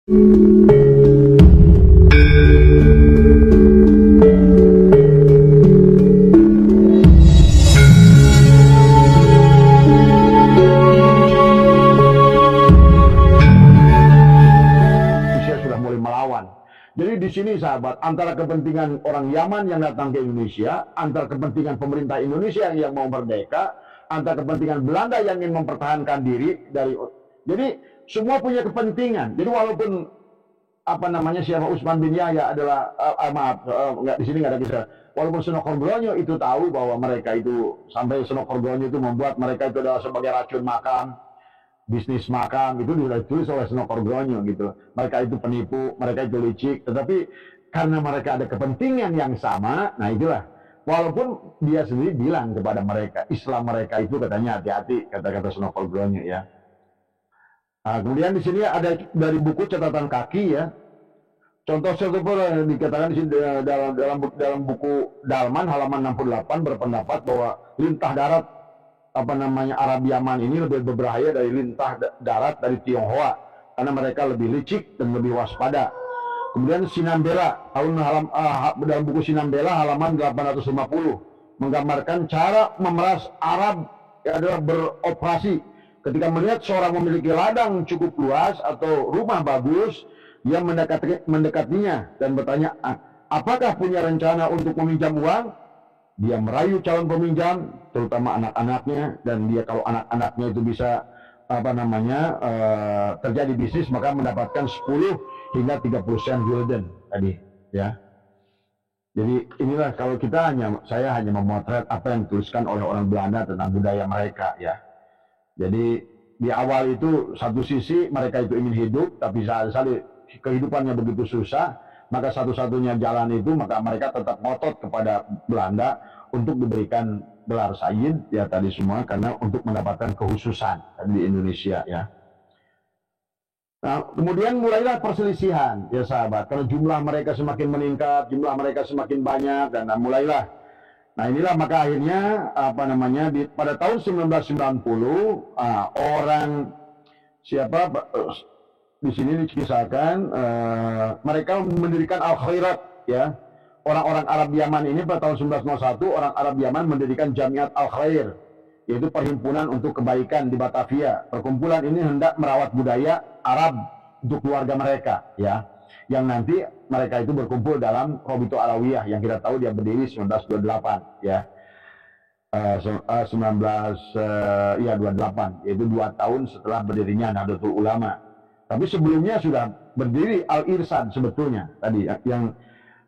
Jadi di sini sahabat, antara kepentingan orang Yaman yang datang ke Indonesia, antara kepentingan pemerintah Indonesia yang mau merdeka, antara kepentingan Belanda yang ingin mempertahankan diri dari, jadi semua punya kepentingan. Jadi walaupun siapa Utsman bin Yahya adalah di sini nggak ada kisah. Walaupun Senokhorglonyo itu tahu bahwa mereka itu, sampai Senokhorglonyo itu membuat mereka itu adalah sebagai racun makan, bisnis makam, itu sudah ditulis oleh Senokhorglonyo gitu. Mereka itu penipu, mereka itu licik, tetapi karena mereka ada kepentingan yang sama, nah itulah. Walaupun dia sendiri bilang kepada mereka, Islam mereka itu katanya hati-hati, kata-kata Senokhorglonyo ya. Nah, kemudian di sini ada dari buku catatan kaki ya. Contoh yang dikatakan di sini dalam buku Dalman halaman 68 berpendapat bahwa lintah darat Arab Yaman ini lebih berbahaya dari lintah darat dari Tionghoa karena mereka lebih licik dan lebih waspada. Kemudian Sinambela dalam buku Sinambela halaman 850 menggambarkan cara memeras Arab adalah beroperasi ketika melihat seorang memiliki ladang cukup luas atau rumah bagus, dia mendekatinya dan bertanya, apakah punya rencana untuk meminjam uang? Dia merayu calon peminjam, terutama anak-anaknya, dan dia kalau anak-anaknya itu bisa terjadi bisnis, maka mendapatkan 10 hingga 30 sen gulden tadi ya. Jadi inilah kalau saya hanya memotret apa yang dituliskan oleh orang Belanda tentang budaya mereka ya. Jadi di awal itu satu sisi mereka itu ingin hidup, tapi saat kehidupannya begitu susah, maka satu-satunya jalan itu maka mereka tetap ngotot kepada Belanda untuk diberikan gelar Sayyid ya tadi semua karena untuk mendapatkan kehususan di Indonesia ya. Nah, kemudian mulailah perselisihan ya sahabat, karena jumlah mereka semakin meningkat, jumlah mereka semakin banyak dan mulailah. Nah inilah maka akhirnya pada tahun 1990 orang di sini dikisahkan mereka mendirikan Al-Khairat ya. Orang-orang Arab Yaman ini pada tahun 1901 orang Arab Yaman mendirikan Jamiat Al-Khair, yaitu perhimpunan untuk kebaikan di Batavia. Perkumpulan ini hendak merawat budaya Arab untuk keluarga mereka ya. Yang nanti mereka itu berkumpul dalam Robito Alawiyah yang kita tahu dia berdiri 1928 ya. 28 yaitu 2 tahun setelah berdirinya Nahdlatul Ulama. Tapi sebelumnya sudah berdiri Al-Irsyad sebetulnya tadi yang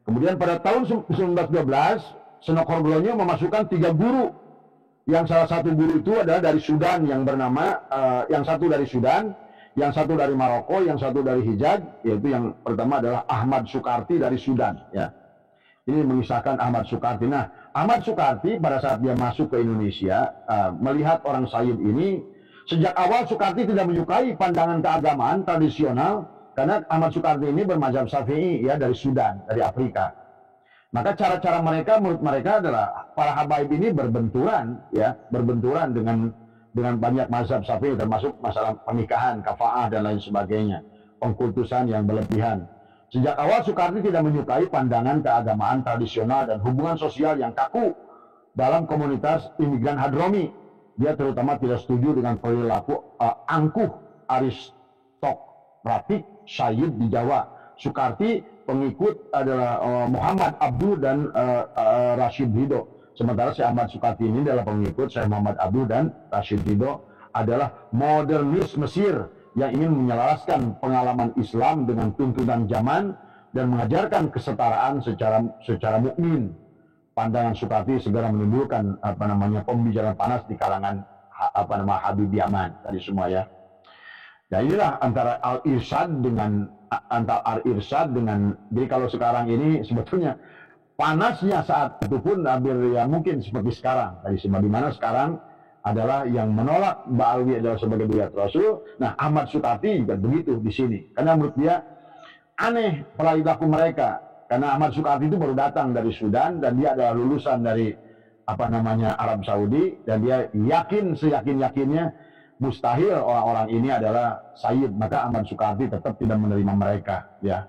kemudian pada tahun 1912 Senokhorglonyo memasukkan 3 guru, yang salah satu guru itu adalah dari Sudan yang bernama yang satu dari Sudan, yang satu dari Maroko, yang satu dari Hijaz, yaitu yang pertama adalah Ahmad Sukarti dari Sudan ya. Ini mengisahkan Ahmad Sukarti. Nah, Ahmad Sukarti pada saat dia masuk ke Indonesia melihat orang Sayyid ini, sejak awal Sukarti tidak menyukai pandangan keagamaan tradisional karena Ahmad Sukarti ini bermazhab Syafi'i ya dari Sudan, dari Afrika. Maka cara-cara mereka menurut mereka adalah para habaib ini berbenturan dengan banyak mazhab Syafi'i, termasuk masalah pernikahan, kafa'ah dan lain sebagainya, pengkultusan yang berlebihan. Sejak awal Sukarti tidak menyukai pandangan keagamaan tradisional dan hubungan sosial yang kaku dalam komunitas imigran Hadromi. Dia terutama tidak setuju dengan perilaku angkuh aristokratik Sayyid di Jawa. Sukarti pengikut adalah Muhammad Abduh dan Rashid Ridho. Sementara Syekh Ahmad Sukarti ini adalah pengikut Syekh Muhammad Abduh dan Rashid Ridho, adalah modernis Mesir yang ingin menyelaraskan pengalaman Islam dengan tuntunan zaman dan mengajarkan kesetaraan secara mukmin. Pandangan Sukarti segera menimbulkan pembicaraan panas di kalangan Habib Yaman tadi semua ya. Nah inilah antara Al-Irsyad dengan jadi kalau sekarang ini sebetulnya panasnya saat itu pun hampir ya mungkin seperti sekarang tadi semua, di mana sekarang adalah yang menolak Ba'alwi adalah sebagai beliau Rasul. Nah, Ahmad Sukarti juga begitu di sini. Karena menurut dia aneh perilaku mereka. Karena Ahmad Sukarti itu baru datang dari Sudan dan dia adalah lulusan dari Arab Saudi, dan dia yakin seyakin-yakinnya mustahil orang-orang ini adalah Sayyid, maka Ahmad Sukarti tetap tidak menerima mereka, ya.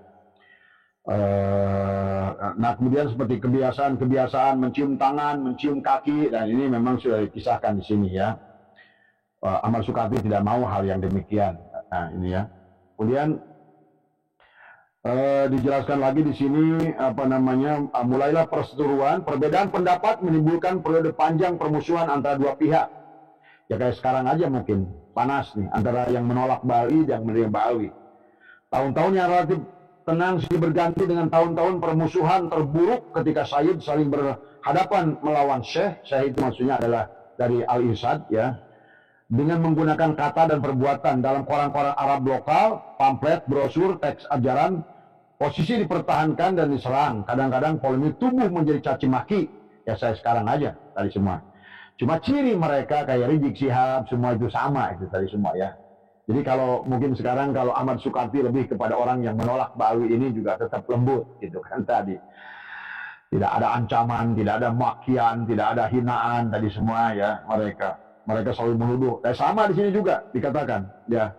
Nah, kemudian seperti kebiasaan mencium tangan, mencium kaki, dan ini memang sudah dikisahkan di sini, ya. Ahmad Sukarti tidak mau hal yang demikian. Nah, ini ya. Kemudian dijelaskan lagi di sini mulailah perseteruan, perbedaan pendapat menimbulkan periode panjang permusuhan antara dua pihak. Ya kayak sekarang aja mungkin panas nih antara yang menolak Ba'ali dan yang menerima Ba'ali. Tahun-tahun yang relatif tenang silih berganti dengan tahun-tahun permusuhan terburuk ketika Sayyid saling berhadapan melawan Syekh. Syekh itu maksudnya adalah dari Al-Irsyad, ya. Dengan menggunakan kata dan perbuatan dalam koran-koran Arab lokal, pamflet, brosur, teks ajaran, posisi dipertahankan dan diserang. Kadang-kadang polemik tumbuh menjadi caci maki. Ya saya sekarang aja tadi semua. Cuma ciri mereka kayak Rizik Syihab, semua itu sama itu tadi semua, ya. Jadi kalau mungkin sekarang kalau Ahmad Sukarti lebih kepada orang yang menolak Ba'ali ini juga tetap lembut gitu kan tadi. Tidak ada ancaman, tidak ada makian, tidak ada hinaan tadi semua, ya mereka selalu menuduh. Sama di sini juga dikatakan, ya.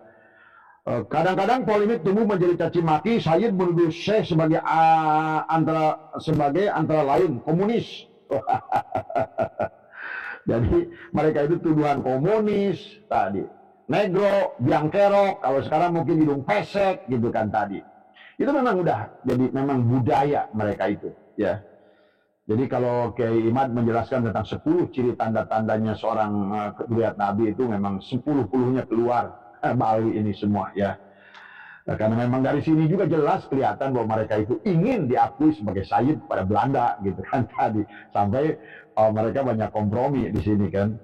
Kadang-kadang polemik tumbuh menjadi caci maki. Sayyid menuduh Syekh sebagai antara lain komunis. Jadi mereka itu tuduhan komunis tadi, negro, biang kerok, kalau sekarang mungkin hidung pesek gitu kan tadi. Itu memang udah jadi memang budaya mereka itu, ya. Jadi kalau Kiai Imad menjelaskan tentang 10 ciri tanda-tandanya seorang zuriat Nabi itu memang 10-10-nya keluar Ba'ali ini semua, ya. Nah, karena memang dari sini juga jelas kelihatan bahwa mereka itu ingin diakui sebagai Sayyid pada Belanda gitu kan tadi. Sampai mereka banyak kompromi di sini kan.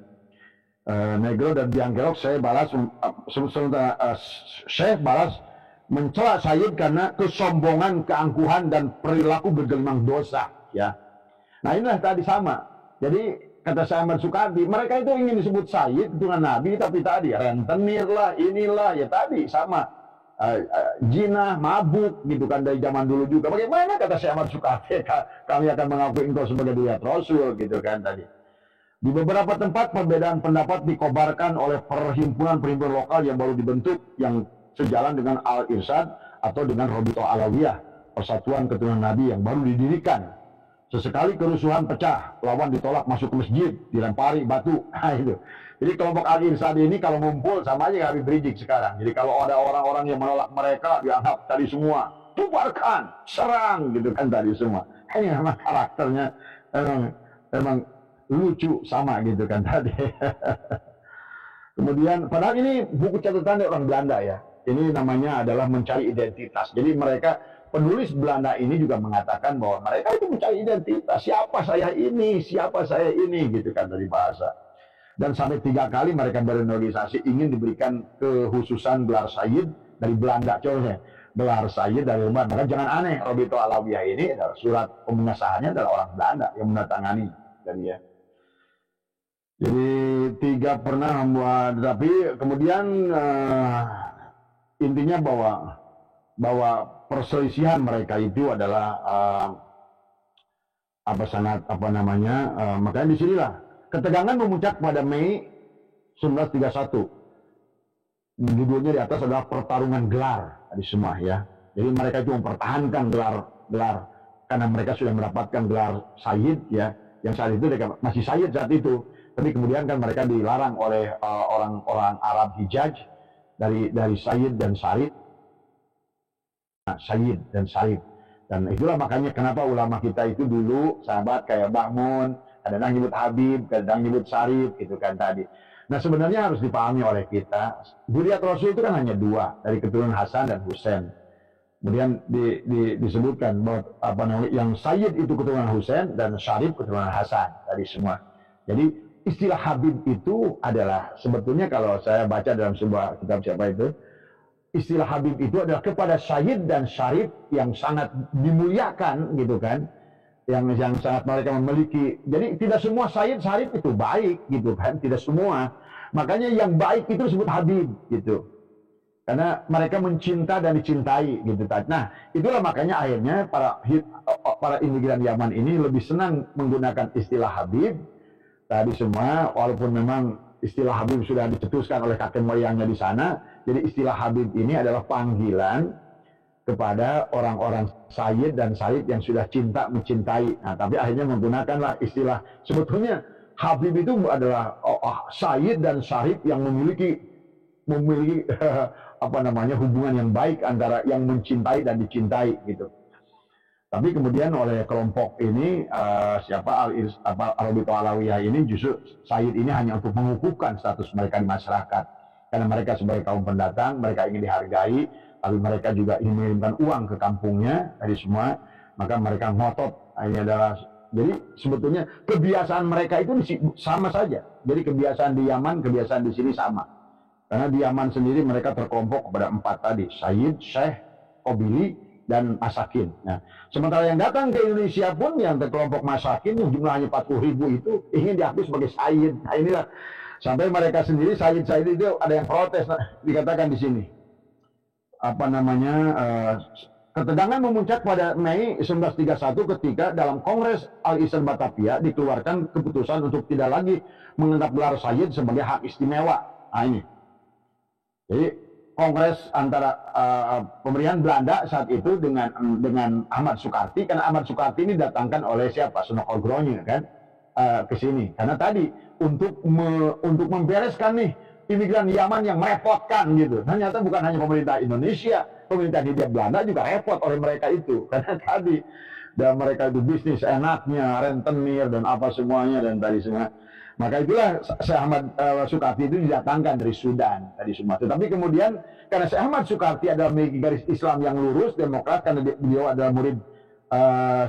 Negro dan biang kerok Syekh balas mencela Sayyid karena kesombongan, keangkuhan dan perilaku bergelimang dosa, ya. Nah inilah tadi sama. Jadi kata Syekh Ahmad Sukarti, mereka itu ingin disebut Sayyid, keturunan Nabi, tapi tadi rentenir lah, inilah, ya tadi sama. Jinah, mabuk, gitu kan dari zaman dulu juga. Bagaimana kata Syekh Ahmad Sukarti, kami akan mengakui engkau sebagai zuriat Rasul, gitu kan tadi. Di beberapa tempat perbedaan pendapat dikobarkan oleh perhimpunan-perhimpunan lokal yang baru dibentuk, yang sejalan dengan Al-Irsyad atau dengan Rabithah Alawiyah, Persatuan Keturunan Nabi yang baru didirikan. Sesekali kerusuhan pecah, lawan ditolak masuk ke masjid, dilempari batu. Nah, itu. Jadi kelompok Al-Irsyad ini kalau ngumpul sama aja Habib Rizik sekarang. Jadi kalau ada orang-orang yang menolak mereka, dianggap tadi semua bubarkan, serang gitu kan tadi semua. Ini memang karakternya memang lucu sama gitu kan tadi. Kemudian padahal ini buku catatan dari orang Belanda, ya. Ini namanya adalah mencari identitas. Jadi mereka penulis Belanda ini juga mengatakan bahwa mereka itu mencari identitas. Siapa saya ini, gitu kan dari bahasa. Dan sampai 3 kali mereka bernegosiasi ingin diberikan kekhususan gelar Sayyid dari Belanda. Contohnya, gelar Sayyid dari Belanda. Maka jangan aneh, Rabithah Alawiyah ini adalah surat pengesahannya adalah orang Belanda yang menandatangani. Jadi 3 pernah membuat, tapi kemudian intinya bahwa perselisihan mereka itu adalah makanya disinilah ketegangan memuncak pada Mei 1931. Judulnya di atas adalah pertarungan gelar tadi semua, ya. Jadi mereka itu mempertahankan gelar karena mereka sudah mendapatkan gelar Sayyid, ya. Yang saat itu masih Sayyid saat itu. Tapi kemudian kan mereka dilarang oleh orang-orang Arab Hijaz dari Sayyid dan Syarif. Sayyid dan Syarif. Dan itulah makanya kenapa ulama kita itu dulu sahabat kayak Ba'mun, kadang nyebut Habib, kadang nyebut Syarif, gitu kan tadi. Nah sebenarnya harus dipahami oleh kita, zuriat Rasul itu kan hanya 2, dari keturunan Hasan dan Husain. Kemudian disebutkan bahwa yang Sayyid itu keturunan Husain dan Syarif keturunan Hasan tadi semua. Jadi istilah Habib itu adalah sebetulnya kalau saya baca dalam sebuah kitab siapa itu, istilah Habib itu adalah kepada Sayyid dan Syarif yang sangat dimuliakan, gitu kan, yang sangat mereka memiliki. Jadi tidak semua Sayyid Syarif itu baik, gitu kan, tidak semua. Makanya yang baik itu disebut Habib, gitu. Karena mereka mencinta dan dicintai, gitu. Nah, itulah makanya akhirnya para imigran Yaman ini lebih senang menggunakan istilah Habib tadi semua, walaupun memang istilah Habib sudah dicetuskan oleh kakek moyangnya di sana. Jadi istilah Habib ini adalah panggilan kepada orang-orang sayyid dan sayyid yang sudah cinta mencintai. Nah, tapi akhirnya menggunakanlah istilah, sebetulnya Habib itu adalah sayyid dan syarif yang memiliki apa namanya, hubungan yang baik antara yang mencintai dan dicintai gitu. Tapi kemudian oleh kelompok ini Al-Rabithah Alawiyah ini, justru sayyid ini hanya untuk mengukuhkan status mereka di masyarakat. Karena mereka sebagai kaum pendatang, mereka ingin dihargai, tapi mereka juga ingin mengirimkan uang ke kampungnya dari semua, maka mereka ngotot. Ini adalah, jadi sebetulnya kebiasaan mereka itu sama saja. Jadi kebiasaan di Yaman, kebiasaan di sini sama. Karena di Yaman sendiri mereka terkelompok kepada 4 tadi, sayyid, syekh, qabili, dan masakin. Nah, sementara yang datang ke Indonesia pun yang terkelompok masakin yang jumlahnya 40.000 itu ingin diakui sebagai sayyid. Nah, inilah sampai mereka sendiri sayyid-sayyid itu ada yang protes. Nah, dikatakan di sini apa namanya, ketegangan memuncak pada Mei 1931 ketika dalam Kongres Al-Ihsan Batavia dikeluarkan keputusan untuk tidak lagi menganggap gelar sayyid sebagai hak istimewa. Nah, ini. Jadi Kongres antara pemerintahan Belanda saat itu dengan Ahmad Sukarti, karena Ahmad Sukarti ini datangkan oleh siapa? Sunokol Gronye kan ke sini. Karena tadi untuk membereskan nih imigran Yaman yang merepotkan gitu. Ternyata bukan hanya pemerintah Indonesia, pemerintah Hindia Belanda juga repot oleh mereka itu. Karena tadi dan mereka itu bisnis enaknya, rentenir dan apa semuanya dan tadi semua. Maka itulah Syekh Ahmad Sukarti itu didatangkan dari Sudan tadi semua. Tetapi kemudian karena Syekh Ahmad Sukarti adalah memiliki garis Islam yang lurus, demokrat, karena beliau adalah murid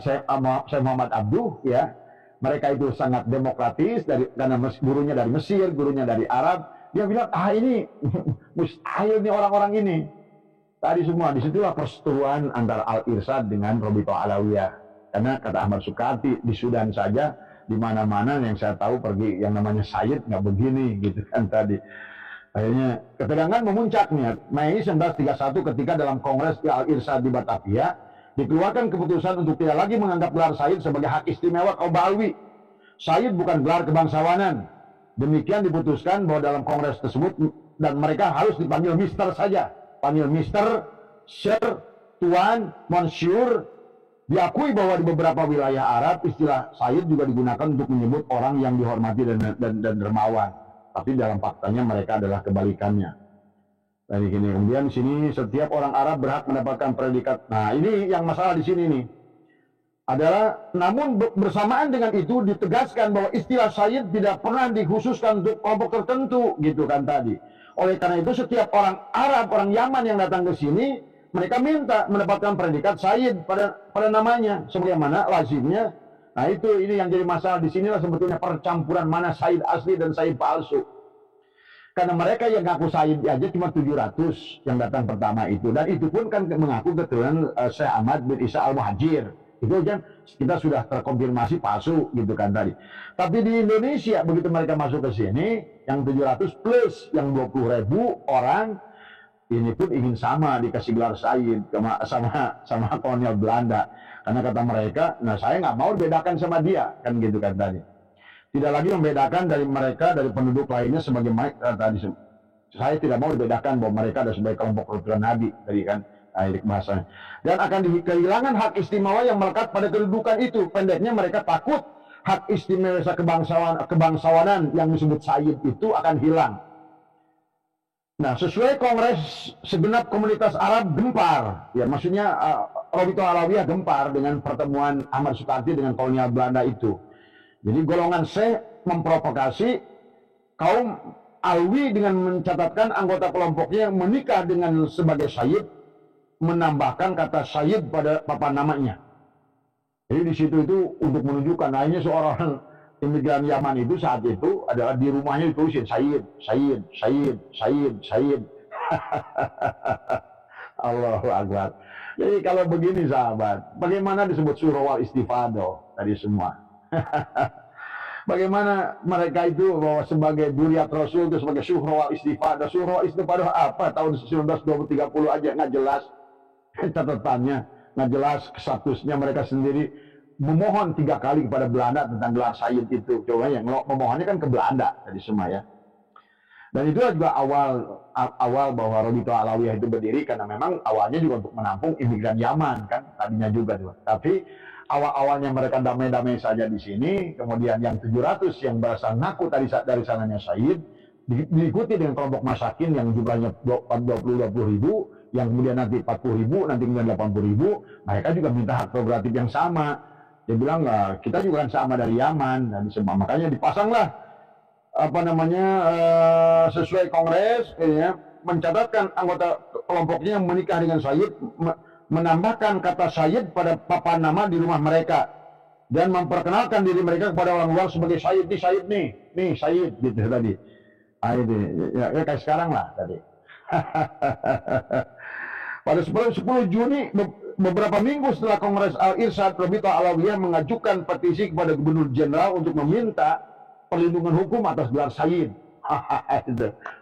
Syekh Muhammad Abduh, ya. Mereka itu sangat demokratis karena gurunya dari Mesir, gurunya dari Arab. Dia bilang, ini mustahil nih orang-orang ini. Tadi semua, disitulah perseteruan antara Al-Irsyad dengan Rabithah Alawiyah. Karena kata Ahmad Sukarti, di Sudan saja, di mana-mana yang saya tahu pergi yang namanya sayyid nggak begini gitu kan tadi. Akhirnya ketegangan memuncaknya Mei 1931 ketika dalam Kongres Al-Irsyad di Batavia dikeluarkan keputusan untuk tidak lagi menganggap gelar sayyid sebagai hak istimewa kaum Balawi. Sayyid bukan gelar kebangsawanan. Demikian diputuskan bahwa dalam Kongres tersebut dan mereka harus dipanggil Mister saja. Panggil Mister, Sir, Tuan, Monsieur. Diakui bahwa di beberapa wilayah Arab istilah sayyid juga digunakan untuk menyebut orang yang dihormati dan dermawan. Tapi dalam faktanya mereka adalah kebalikannya. Jadi gini, kemudian di sini setiap orang Arab berhak mendapatkan predikat. Nah, ini yang masalah di sini nih. Adalah namun bersamaan dengan itu ditegaskan bahwa istilah sayyid tidak pernah dikhususkan untuk kelompok tertentu gitu kan tadi. Oleh karena itu setiap orang Arab, orang Yaman yang datang ke sini mereka minta mendapatkan predikat sayyid pada namanya sebagaimana lazimnya. Nah, ini yang jadi masalah di sinilah sebetulnya percampuran mana sayyid asli dan sayyid palsu. Karena mereka yang ngaku sayyid aja cuma 700 yang datang pertama itu, dan itu pun kan mengaku keturunan Syekh Ahmad bin Isa Al-Muhajir. Itu kan kita sudah terkonfirmasi palsu gitu kan tadi. Tapi di Indonesia begitu mereka masuk ke sini yang 700 plus yang 20.000 orang ini pun ingin sama dikasih gelar sayyid sama kolonial Belanda. Karena kata mereka, nah saya nggak mau dibedakan sama dia, kan gitu kan tadi. Tidak lagi membedakan dari mereka, dari penduduk lainnya sebagai tadi. Saya tidak mau dibedakan bahwa mereka ada sebagai kelompok keturunan Nabi, tadi kan, bahasanya. Dan akan kehilangan hak istimewa yang melekat pada kedudukan itu. Pendeknya mereka takut hak istimewa kebangsawanan yang disebut sayyid itu akan hilang. Nah, sesuai Kongres segenap komunitas Arab gempar, ya maksudnya Rabithah Alawiyah gempar dengan pertemuan Ahmad Sukarti dengan kolonial Belanda itu. Jadi golongan C memprovokasi kaum Alwi dengan mencatatkan anggota kelompoknya yang menikah dengan sebagai sayyid, menambahkan kata sayyid pada papan namanya. Jadi di situ itu untuk menunjukkan akhirnya seorang imigran Yaman itu saat itu adalah di rumahnya ditulisin sayyid, sayyid, sayyid, sayyid, sayyid. Allahu Akbar. Jadi kalau begini sahabat, bagaimana disebut surah wal istifadah tadi semua? Bagaimana mereka itu bahwa sebagai duriat Rasul itu sebagai surah wal istifadah. Surah wal istifadah apa? Tahun 1930 aja nggak jelas catatannya, nggak jelas statusnya. Mereka sendiri memohon 3 kali kepada Belanda tentang gelar sayyid itu. Coba yang memohonnya kan ke Belanda tadi semua ya. Dan itu juga awal bahwa Robito Alawiyah itu berdiri, karena memang awalnya juga untuk menampung imigran Yaman kan, tadinya juga tuh. Tapi awal-awalnya mereka damai-damai saja di sini, kemudian yang 700 yang berasal ngaku dari sananya Said, diikuti dengan kelompok masakin yang jumlahnya 20 ribu, yang kemudian nanti 40 ribu, nanti kemudian 80 ribu, mereka juga minta hak prerogatif yang sama. Dia bilang, kita juga kan sama dari Yaman, dan makanya dipasanglah sesuai kongres ya, mencatatkan anggota kelompoknya yang menikah dengan Said, menambahkan kata Said pada papan nama di rumah mereka dan memperkenalkan diri mereka kepada orang luar sebagai Said nih Said gitu tadi. Itu ya, kayak sekarang lah tadi. Pada 10 Juni, beberapa minggu setelah Kongres Al-Irsyad, Robito Alawiyah mengajukan petisi kepada Gubernur Jenderal untuk meminta perlindungan hukum atas gelar Said.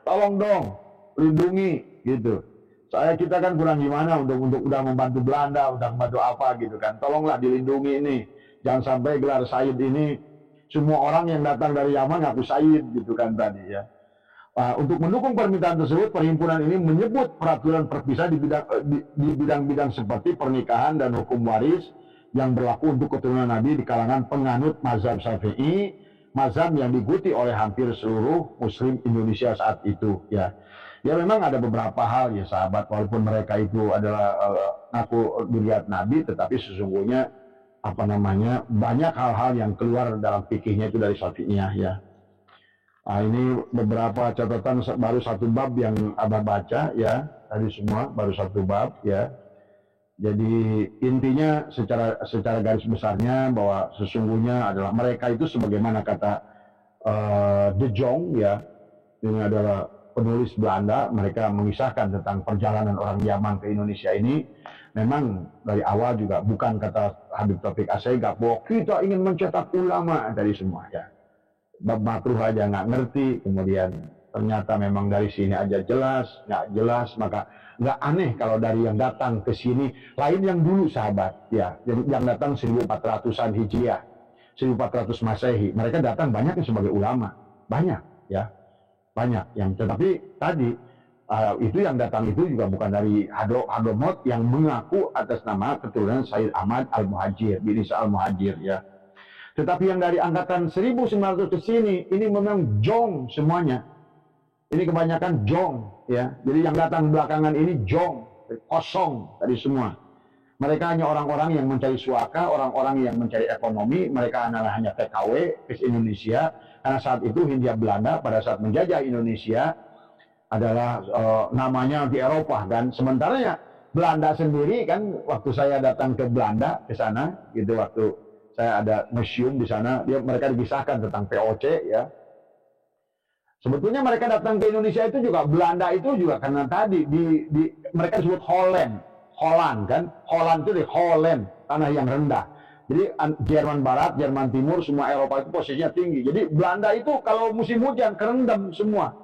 Tolong dong, lindungi gitu. Kita kan kurang gimana untuk udah membantu Belanda, udah membantu apa gitu kan. Tolonglah dilindungi ini. Jangan sampai gelar Said ini semua orang yang datang dari Yaman ngaku Said gitu kan tadi ya. Untuk mendukung permintaan tersebut, perhimpunan ini menyebut peraturan perpisah di bidang-bidang seperti pernikahan dan hukum waris yang berlaku untuk keturunan Nabi di kalangan penganut mazhab Syafi'i, mazhab yang diikuti oleh hampir seluruh Muslim Indonesia saat itu. Ya memang ada beberapa hal ya sahabat, walaupun mereka itu adalah ngaku dilihat Nabi, tetapi sesungguhnya banyak hal-hal yang keluar dalam fikihnya itu dari Syafi'iyah ya. Ini beberapa catatan, baru satu bab yang Abah baca ya, tadi semua baru satu bab ya. Jadi intinya secara garis besarnya bahwa sesungguhnya adalah mereka itu sebagaimana kata De Jong ya, ini adalah penulis Belanda, mereka mengisahkan tentang perjalanan orang Yaman ke Indonesia ini. Memang dari awal juga bukan kata Habib Taufik Assegaf bahwa kita ingin mencetak ulama dari semua ya. Bab makruh aja nggak ngerti, kemudian ternyata memang dari sini aja nggak jelas, maka nggak aneh kalau dari yang datang ke sini lain yang dulu sahabat ya, yang datang 1400-an Hijriah, 1400 Masehi, mereka datang banyak sebagai ulama, banyak yang, tetapi tadi itu yang datang itu juga bukan dari Hadramaut yang mengaku atas nama keturunan Said Ahmad Al-Muhajir, bin Isa Al-Muhajir ya. Tetapi yang dari angkatan 1900 ke sini, ini memang jong semuanya. Ini kebanyakan jong ya. Jadi yang datang belakangan ini jong, kosong dari semua. Mereka hanya orang-orang yang mencari suaka, orang-orang yang mencari ekonomi. Mereka adalah hanya TKW ke Indonesia. Karena saat itu Hindia Belanda pada saat menjajah Indonesia adalah namanya di Eropa, dan sementara Belanda sendiri kan, waktu saya datang ke Belanda ke sana gitu, waktu saya ada museum di sana, mereka dipisahkan tentang VOC ya. Sebetulnya mereka datang ke Indonesia itu juga, Belanda itu juga karena tadi mereka disebut Holland kan. Holland itu di Holland, tanah yang rendah. Jadi Jerman Barat, Jerman Timur, semua Eropa itu posisinya tinggi. Jadi Belanda itu kalau musim hujan kerendam semua.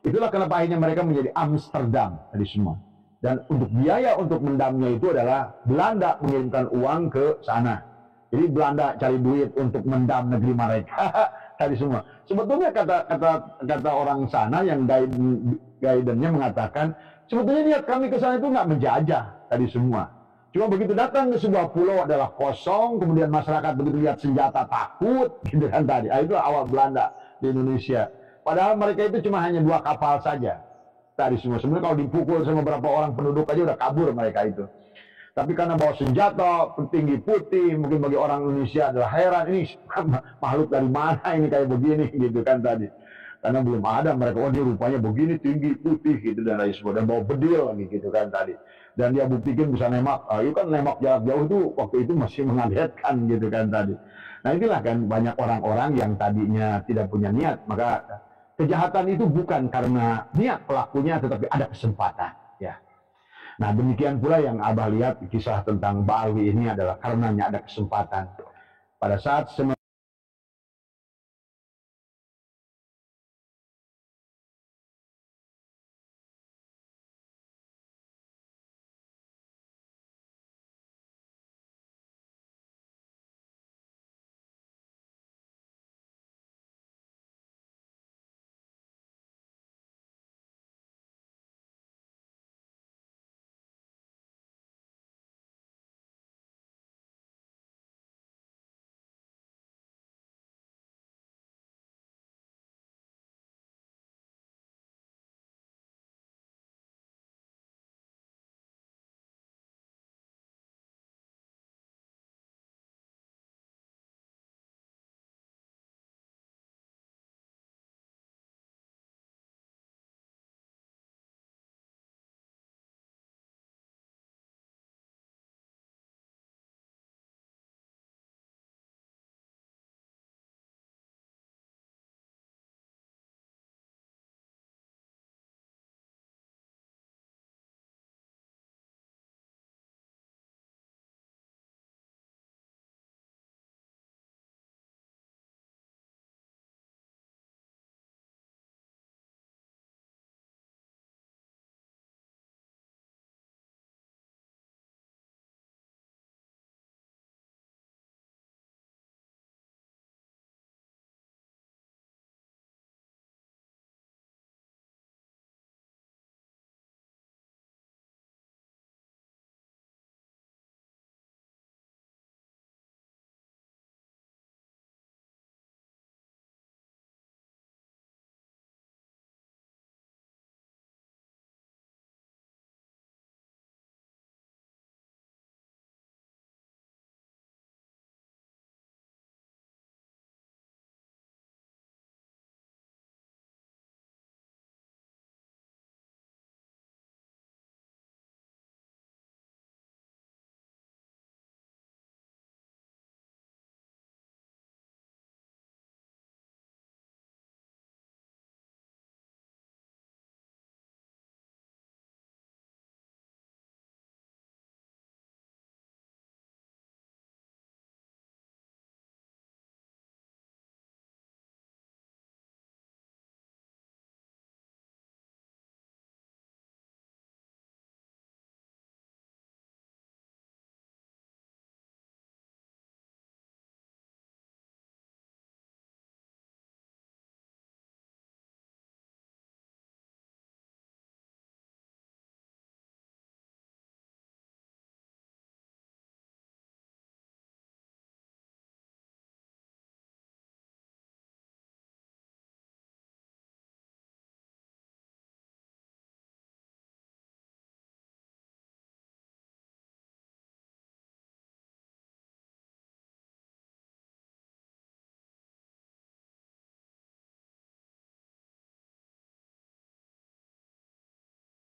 Itulah kenapa akhirnya mereka menjadi Amsterdam tadi semua. Dan untuk biaya untuk mendamnya itu adalah Belanda mengirimkan uang ke sana. Jadi Belanda cari duit untuk mendam negeri mereka tadi semua. Sebetulnya kata orang sana yang guidannya mengatakan, sebetulnya niat kami ke sana itu nggak menjajah tadi semua. Cuma begitu datang ke sebuah pulau adalah kosong, kemudian masyarakat begitu lihat senjata takut, gitu kan tadi. Itulah awal Belanda di Indonesia. Padahal mereka itu cuma hanya 2 kapal saja tadi semua. Sebenarnya kalau dipukul sama beberapa orang penduduk aja udah kabur mereka itu. Tapi karena bawa senjata, tinggi putih, mungkin bagi orang Indonesia adalah heran, ini makhluk dari mana ini kayak begini gitu kan tadi. Karena belum ada mereka, ini rupanya begini, tinggi putih gitu dan lain sebagainya, dan bawa bedil gitu kan tadi. Dan dia buktikan bisa nembak, itu kan nembak jarak jauh itu waktu itu masih mengagetkan gitu kan tadi. Nah inilah kan banyak orang-orang yang tadinya tidak punya niat, maka kejahatan itu bukan karena niat pelakunya, tetapi ada kesempatan ya. Nah demikian pula yang Abah lihat kisah tentang Ba'alwi ini adalah karenanya ada kesempatan. Pada saat